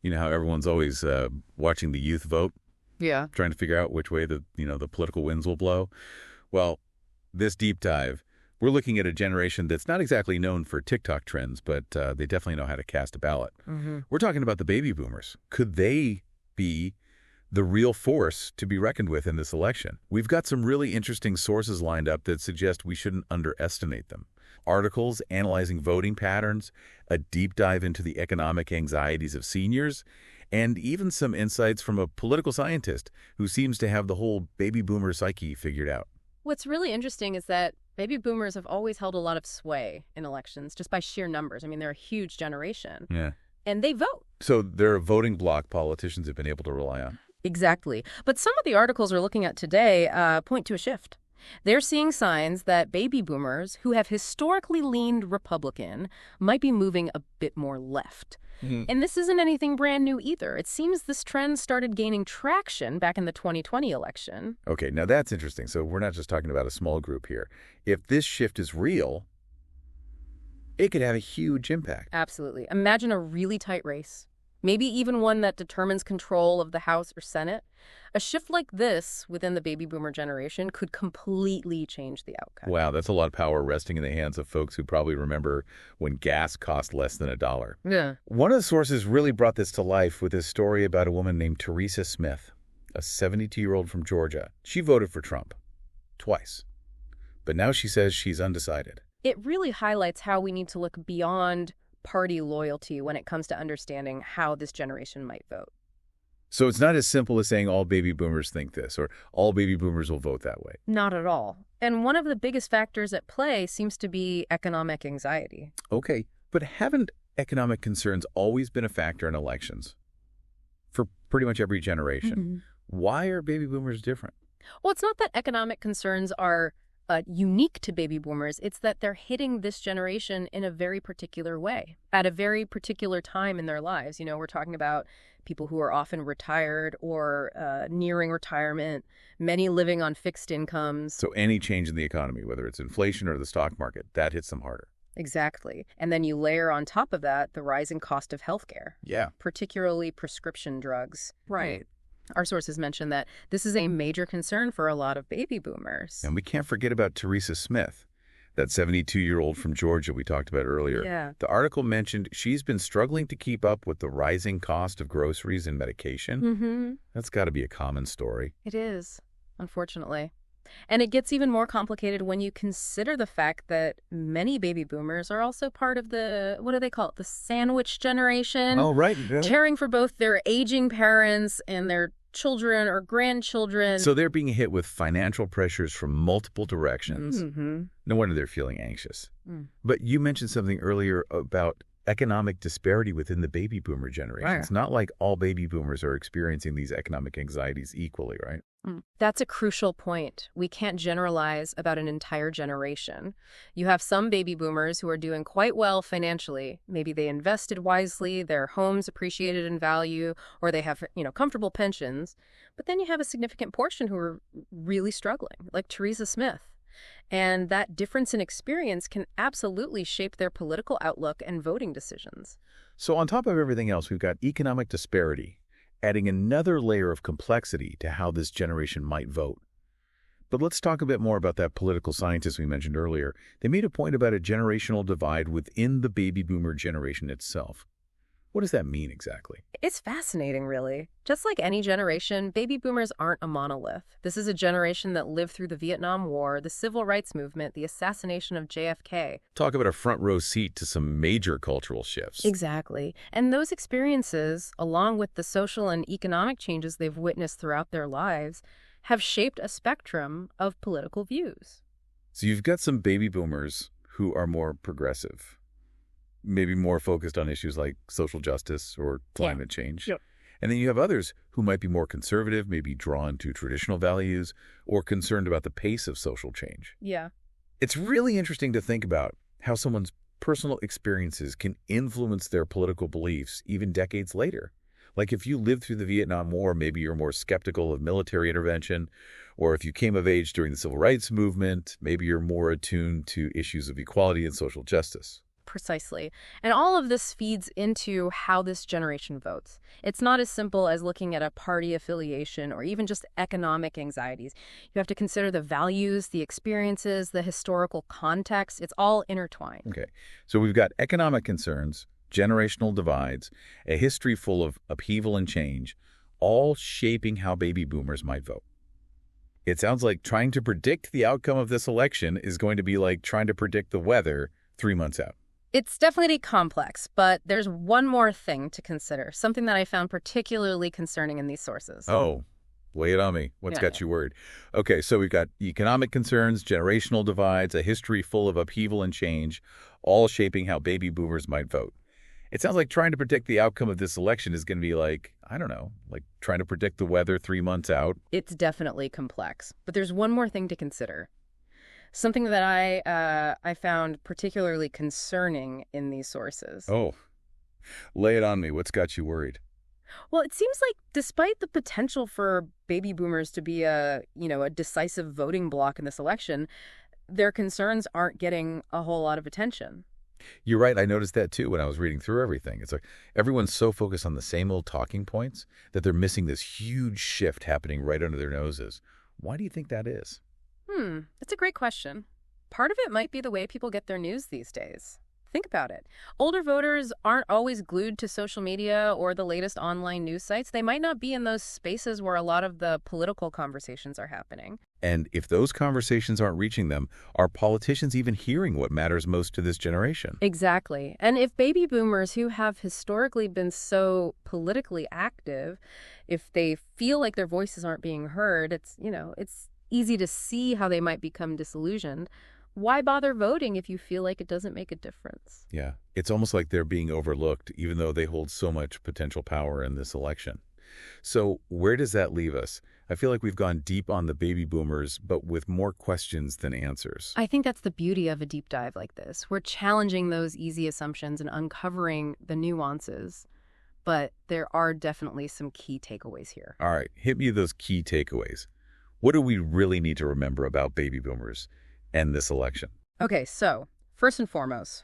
You know how everyone's always watching the youth vote, Yeah. trying to figure out which way the political winds will blow? Well, this deep dive, we're looking at a generation that's not exactly known for TikTok trends, but they definitely know how to cast a ballot. We're talking about the baby boomers. Could they be the real force to be reckoned with in this election? We've got some really interesting sources lined up that suggest we shouldn't underestimate them. Articles analyzing voting patterns, a deep dive into the economic anxieties of seniors, and even some insights from a political scientist who seems to have the whole baby boomer psyche figured out. What's really interesting is that baby boomers have always held a lot of sway in elections just by sheer numbers. I mean, they're a huge generation. Yeah. And they vote. So they're a voting bloc politicians have been able to rely on. Exactly. But some of the articles we're looking at today point to a shift. They're seeing signs that baby boomers, who have historically leaned Republican, might be moving a bit more left. And this isn't anything brand new either. It seems this trend started gaining traction back in the 2020 election. Okay, now that's interesting. So we're not just talking about a small group here. If this shift is real, it could have a huge impact. Absolutely. Imagine a really tight race, maybe even one that determines control of the House or Senate. A shift like this within the baby boomer generation could completely change the outcome. Wow, that's a lot of power resting in the hands of folks who probably remember when gas cost less than $1. Yeah. One of the sources really brought this to life with this story about a woman named Teresa Smith, a 72-year-old from Georgia. She voted for Trump twice, but now she says she's undecided. It really highlights how we need to look beyond party loyalty when it comes to understanding how this generation might vote. So it's not as simple as saying all baby boomers think this or all baby boomers will vote that way. Not at all. And one of the biggest factors at play seems to be economic anxiety. Okay, but haven't economic concerns always been a factor in elections for pretty much every generation? Why are baby boomers different? Well, it's not that economic concerns are unique to baby boomers. It's that they're hitting this generation in a very particular way, at a very particular time in their lives. You know, we're talking about people who are often retired or nearing retirement, many living on fixed incomes. So any change in the economy, whether it's inflation or the stock market, that hits them harder. Exactly. And then you layer on top of that the rising cost of healthcare. Yeah. Particularly prescription drugs. Right. Our sources mention that this is a major concern for a lot of baby boomers. And we can't forget about Teresa Smith, that 72-year-old from Georgia we talked about earlier. Yeah. The article mentioned she's been struggling to keep up with the rising cost of groceries and medication. That's got to be a common story. It is, unfortunately. And it gets even more complicated when you consider the fact that many baby boomers are also part of the, what do they call it, the sandwich generation? Oh, right. Caring for both their aging parents and their children or grandchildren. So they're being hit with financial pressures from multiple directions. No wonder they're feeling anxious. But you mentioned something earlier about economic disparity within the baby boomer generation. Right. It's not like all baby boomers are experiencing these economic anxieties equally, right? That's a crucial point. We can't generalize about an entire generation. You have some baby boomers who are doing quite well financially. Maybe they invested wisely, their homes appreciated in value, or they have, comfortable pensions. But then you have a significant portion who are really struggling, like Teresa Smith. And that difference in experience can absolutely shape their political outlook and voting decisions. So on top of everything else, we've got economic disparity, adding another layer of complexity to how this generation might vote. But let's talk a bit more about that political scientist we mentioned earlier. They made a point about a generational divide within the baby boomer generation itself. What does that mean exactly? It's fascinating, really. Just like any generation, baby boomers aren't a monolith. This is a generation that lived through the Vietnam War, the Civil Rights Movement, the assassination of JFK. Talk about a front row seat to some major cultural shifts. Exactly. And those experiences, along with the social and economic changes they've witnessed throughout their lives, have shaped a spectrum of political views. So you've got some baby boomers who are more progressive, maybe more focused on issues like social justice or climate change. Yep. And then you have others who might be more conservative, maybe drawn to traditional values or concerned about the pace of social change. Yeah. It's really interesting to think about how someone's personal experiences can influence their political beliefs even decades later. Like if you lived through the Vietnam War, maybe you're more skeptical of military intervention, or if you came of age during the Civil Rights Movement, maybe you're more attuned to issues of equality and social justice. Precisely. And all of this feeds into how this generation votes. It's not as simple as looking at a party affiliation or even just economic anxieties. You have to consider the values, the experiences, the historical context. It's all intertwined. Okay, so we've got economic concerns, generational divides, a history full of upheaval and change, all shaping how baby boomers might vote. It sounds like trying to predict the outcome of this election is going to be like trying to predict the weather 3 months out. It's definitely complex, but there's one more thing to consider, something that I found particularly concerning in these sources. Oh, lay it on me. What's Yeah, got you worried? Okay, so we've got economic concerns, generational divides, a history full of upheaval and change, all shaping how baby boomers might vote. It sounds like trying to predict the outcome of this election is going to be like, I don't know, like trying to predict the weather 3 months out. It's definitely complex, but there's one more thing to consider. Something that I found particularly concerning in these sources. Oh, lay it on me. What's got you worried? Well, it seems like despite the potential for baby boomers to be a decisive voting bloc in this election, their concerns aren't getting a whole lot of attention. You're right. I noticed that too when I was reading through everything. It's like everyone's so focused on the same old talking points that they're missing this huge shift happening right under their noses. Why do you think that is? That's a great question. Part of it might be the way people get their news these days. Think about it. Older voters aren't always glued to social media or the latest online news sites. They might not be in those spaces where a lot of the political conversations are happening. And if those conversations aren't reaching them, are politicians even hearing what matters most to this generation? Exactly. And if baby boomers who have historically been so politically active, if they feel like their voices aren't being heard, it's easy to see how they might become disillusioned. Why bother voting if you feel like it doesn't make a difference? Yeah, it's almost like they're being overlooked, even though they hold so much potential power in this election. So where does that leave us? I feel like we've gone deep on the baby boomers, but with more questions than answers. I think that's the beauty of a deep dive like this. We're challenging those easy assumptions and uncovering the nuances, but there are definitely some key takeaways here. All right, hit me with those key takeaways. What do we really need to remember about baby boomers and this election? Okay, so first and foremost,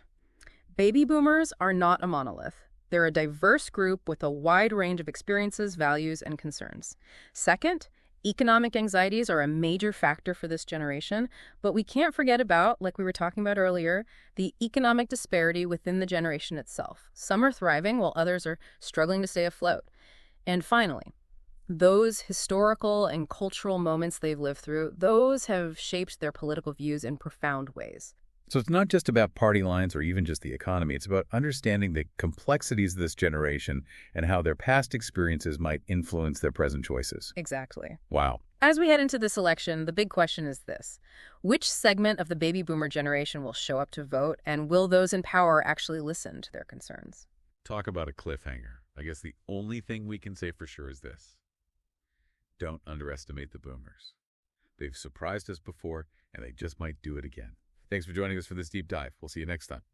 baby boomers are not a monolith. They're a diverse group with a wide range of experiences, values, and concerns. Second, economic anxieties are a major factor for this generation, but we can't forget about, like we were talking about earlier, the economic disparity within the generation itself. Some are thriving while others are struggling to stay afloat. And finally, those historical and cultural moments they've lived through, those have shaped their political views in profound ways. So it's not just about party lines or even just the economy. It's about understanding the complexities of this generation and how their past experiences might influence their present choices. Exactly. Wow. As we head into this election, the big question is this. Which segment of the baby boomer generation will show up to vote, and will those in power actually listen to their concerns? Talk about a cliffhanger. I guess the only thing we can say for sure is this. Don't underestimate the boomers. They've surprised us before, and they just might do it again. Thanks for joining us for this deep dive. We'll see you next time.